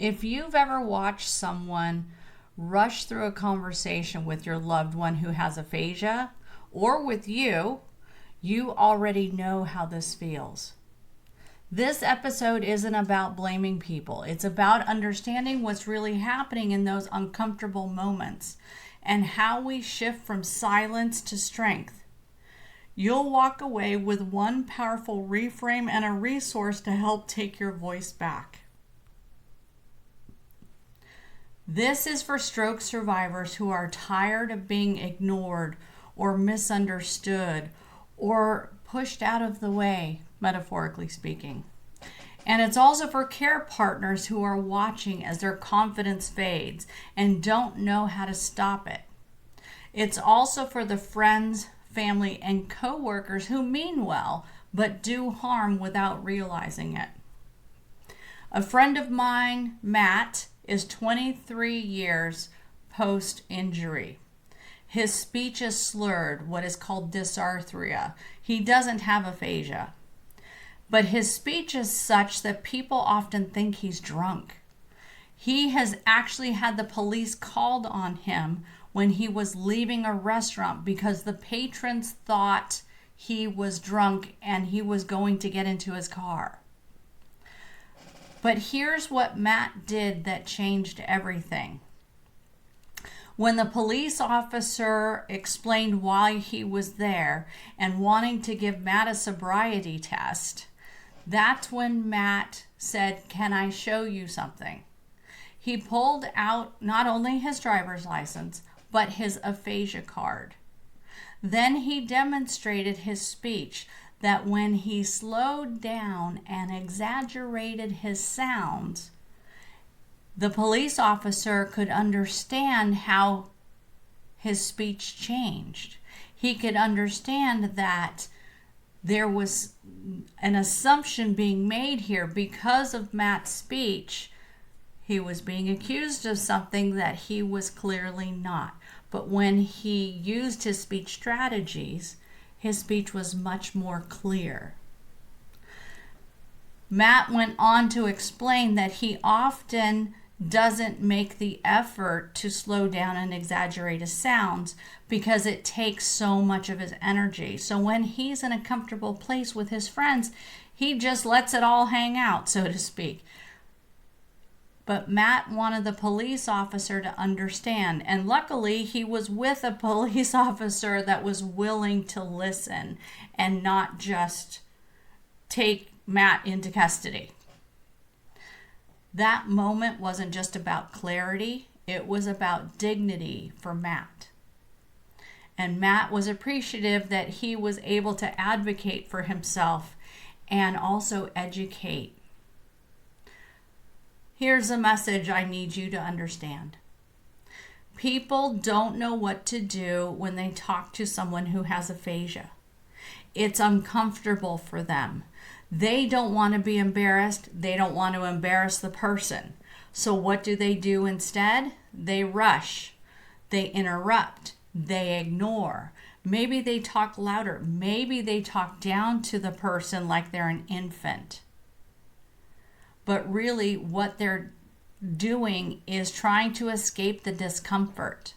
If you've ever watched someone rush through a conversation with your loved one who has aphasia or with you, you already know how this feels. This episode isn't about blaming people. It's about understanding what's really happening in those uncomfortable moments and how we shift from silence to strength. You'll walk away with one powerful reframe and a resource to help take your voice back. This is for stroke survivors who are tired of being ignored or misunderstood or pushed out of the way, metaphorically speaking. And it's also for care partners who are watching as their confidence fades and don't know how to stop it. It's also for the friends, family, and coworkers who mean well but do harm without realizing it. A friend of mine, Matt, is 23 years post-injury. His speech is slurred, what is called dysarthria. He doesn't have aphasia. But his speech is such that people often think he's drunk. He has actually had the police called on him when he was leaving a restaurant because the patrons thought he was drunk and he was going to get into his car. But here's what Matt did that changed everything. When the police officer explained why he was there and wanting to give Matt a sobriety test, that's when Matt said, "Can I show you something?" He pulled out not only his driver's license, but his aphasia card. Then he demonstrated his speech that when he slowed down and exaggerated his sounds, the police officer could understand how his speech changed. He could understand that there was an assumption being made here because of Matt's speech. He was being accused of something that he was clearly not. But when he used his speech strategies, his speech was much more clear. Matt went on to explain that he often doesn't make the effort to slow down and exaggerate his sounds because it takes so much of his energy. So when he's in a comfortable place with his friends, he just lets it all hang out, so to speak. But Matt wanted the police officer to understand, and luckily he was with a police officer that was willing to listen and not just take Matt into custody. That moment wasn't just about clarity, it was about dignity for Matt. And Matt was appreciative that he was able to advocate for himself and also educate. Here's a message I need you to understand. People don't know what to do when they talk to someone who has aphasia. It's uncomfortable for them. They don't want to be embarrassed. They don't want to embarrass the person. So what do they do instead? They rush. They interrupt. They ignore. Maybe they talk louder. Maybe they talk down to the person like they're an infant. But really what they're doing is trying to escape the discomfort.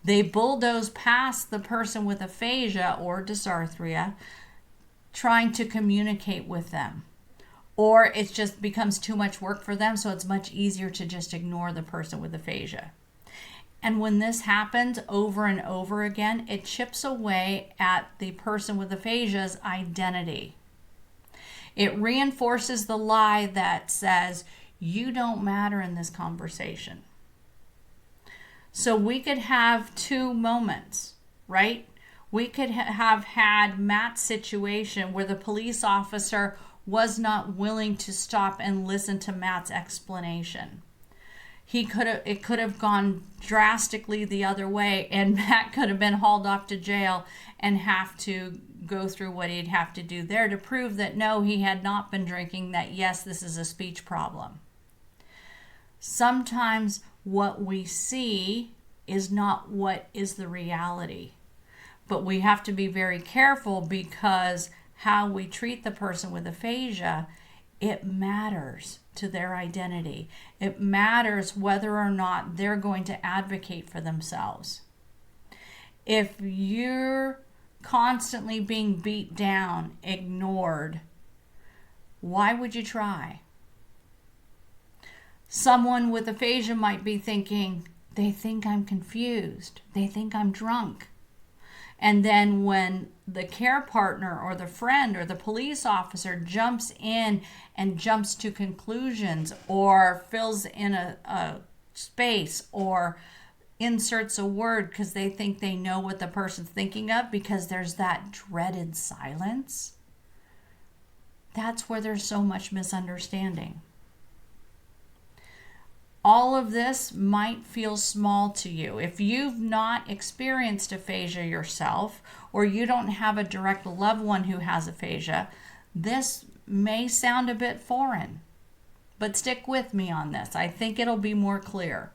They bulldoze past the person with aphasia or dysarthria, trying to communicate with them. Or it just becomes too much work for them, so it's much easier to just ignore the person with aphasia. And when this happens over and over again, it chips away at the person with aphasia's identity. It reinforces the lie that says, you don't matter in this conversation. So we could have two moments, right? We could have had Matt's situation where the police officer was not willing to stop and listen to Matt's explanation. It could have gone drastically the other way, and Matt could have been hauled off to jail and have to go through what he'd have to do there to prove that no, he had not been drinking, that yes, this is a speech problem. Sometimes what we see is not what is the reality. But we have to be very careful because how we treat the person with aphasia, it matters. to their identity. It matters whether or not they're going to advocate for themselves. If you're constantly being beat down, ignored, why would you try? Someone with aphasia might be thinking, they think I'm confused. They think I'm drunk. And then when the care partner or the friend or the police officer jumps in and jumps to conclusions or fills in a space or inserts a word because they think they know what the person's thinking of because there's that dreaded silence, that's where there's so much misunderstanding. All of this might feel small to you. If you've not experienced aphasia yourself, or you don't have a direct loved one who has aphasia, this may sound a bit foreign. But stick with me on this. I think it'll be more clear.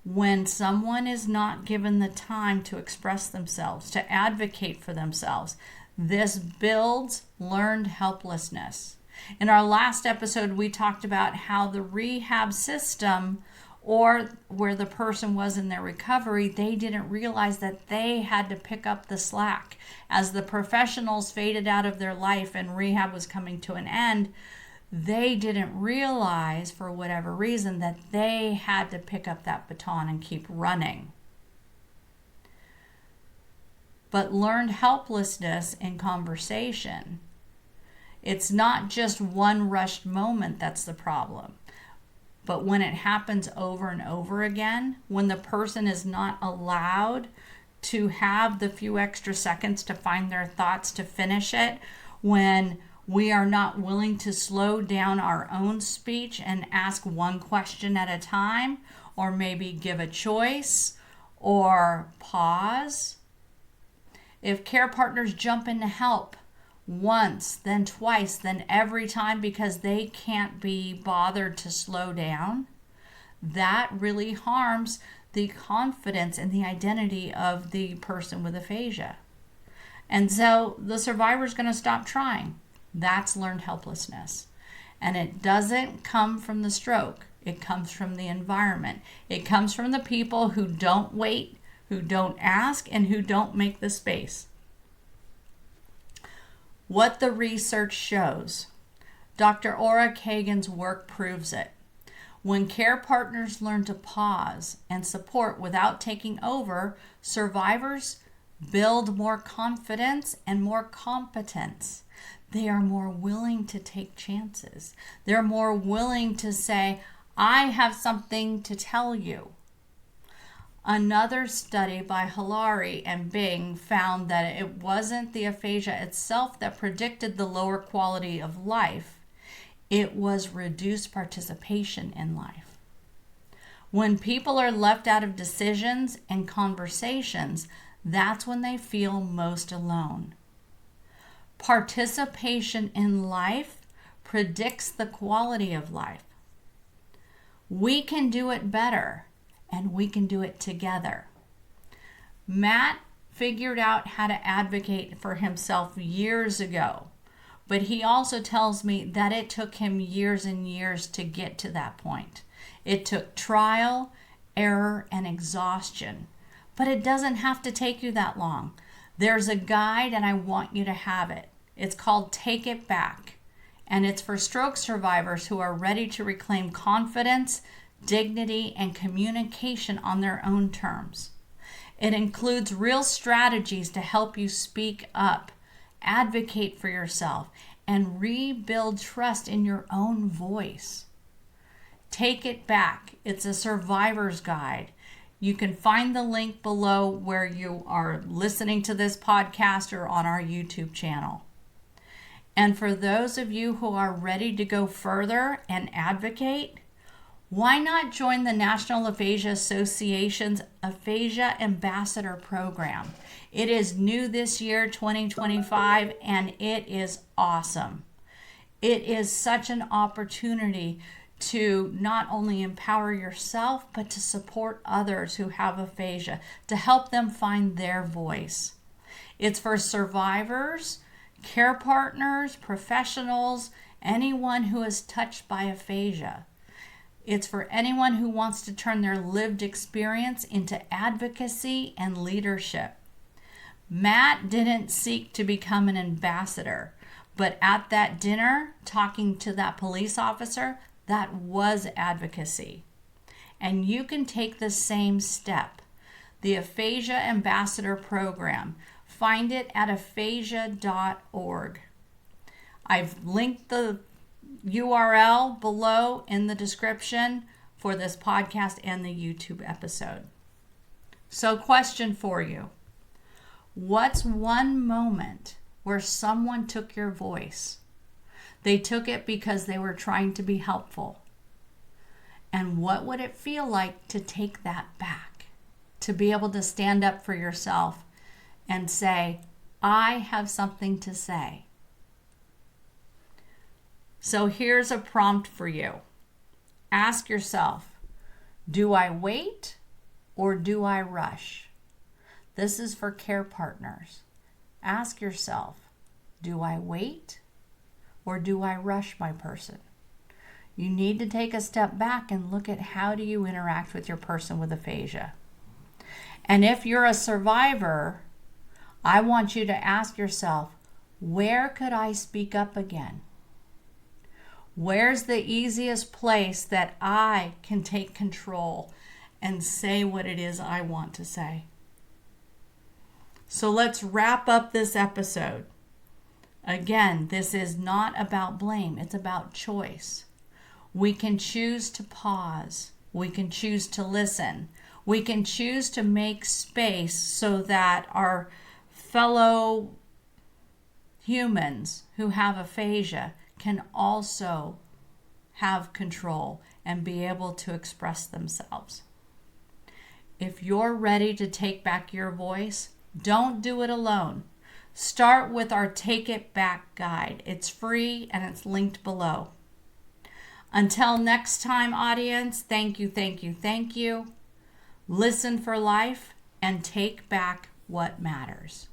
When someone is not given the time to express themselves, to advocate for themselves, this builds learned helplessness. In our last episode, we talked about how the rehab system, or where the person was in their recovery, they didn't realize that they had to pick up the slack. As the professionals faded out of their life and rehab was coming to an end, they didn't realize, for whatever reason, that they had to pick up that baton and keep running. But learned helplessness in conversation, it's not just one rushed moment that's the problem. But when it happens over and over again, when the person is not allowed to have the few extra seconds to find their thoughts to finish it, when we are not willing to slow down our own speech and ask one question at a time, or maybe give a choice or pause. If care partners jump in to help once, then twice, then every time because they can't be bothered to slow down, that really harms the confidence and the identity of the person with aphasia. And so the survivor is going to stop trying. That's learned helplessness. And it doesn't come from the stroke. It comes from the environment. It comes from the people who don't wait, who don't ask, and who don't make the space. What the research shows, Dr. Ora Kagan's work proves it. When care partners learn to pause and support without taking over, survivors build more confidence and more competence. They are more willing to take chances. They're more willing to say, I have something to tell you. Another study by Hilary and Bing found that it wasn't the aphasia itself that predicted the lower quality of life. It was reduced participation in life. When people are left out of decisions and conversations, that's when they feel most alone. Participation in life predicts the quality of life. We can do it better, and we can do it together. Matt figured out how to advocate for himself years ago, but he also tells me that it took him years and years to get to that point. It took trial, error, and exhaustion, but it doesn't have to take you that long. There's a guide, and I want you to have it. It's called Take It Back, and it's for stroke survivors who are ready to reclaim confidence, dignity, and communication on their own terms. It includes real strategies to help you speak up, advocate for yourself, and rebuild trust in your own voice. Take It Back. It's a survivor's guide. You can find the link below where you are listening to this podcast or on our YouTube channel. And for those of you who are ready to go further and advocate, why not join the National Aphasia Association's Aphasia Ambassador Program? It is new this year, 2025, and it is awesome. It is such an opportunity to not only empower yourself, but to support others who have aphasia, to help them find their voice. It's for survivors, care partners, professionals, anyone who is touched by aphasia. It's for anyone who wants to turn their lived experience into advocacy and leadership. Matt didn't seek to become an ambassador, but at that dinner, talking to that police officer, that was advocacy. And you can take the same step. The Aphasia Ambassador Program. Find it at aphasia.org. I've linked the URL below in the description for this podcast and the YouTube episode. So, question for you. What's one moment where someone took your voice? They took it because they were trying to be helpful. And what would it feel like to take that back? To be able to stand up for yourself and say, I have something to say. So here's a prompt for you. Ask yourself, do I wait or do I rush? This is for care partners. Ask yourself, do I wait or do I rush my person? You need to take a step back and look at how do you interact with your person with aphasia. And if you're a survivor, I want you to ask yourself, where could I speak up again? Where's the easiest place that I can take control and say what it is I want to say? So let's wrap up this episode. Again, this is not about blame. It's about choice. We can choose to pause. We can choose to listen. We can choose to make space so that our fellow humans who have aphasia can also have control and be able to express themselves. If you're ready to take back your voice, don't do it alone. Start with our Take It Back guide. It's free and it's linked below. Until next time, audience, thank you, thank you, thank you. Listen for life and take back what matters.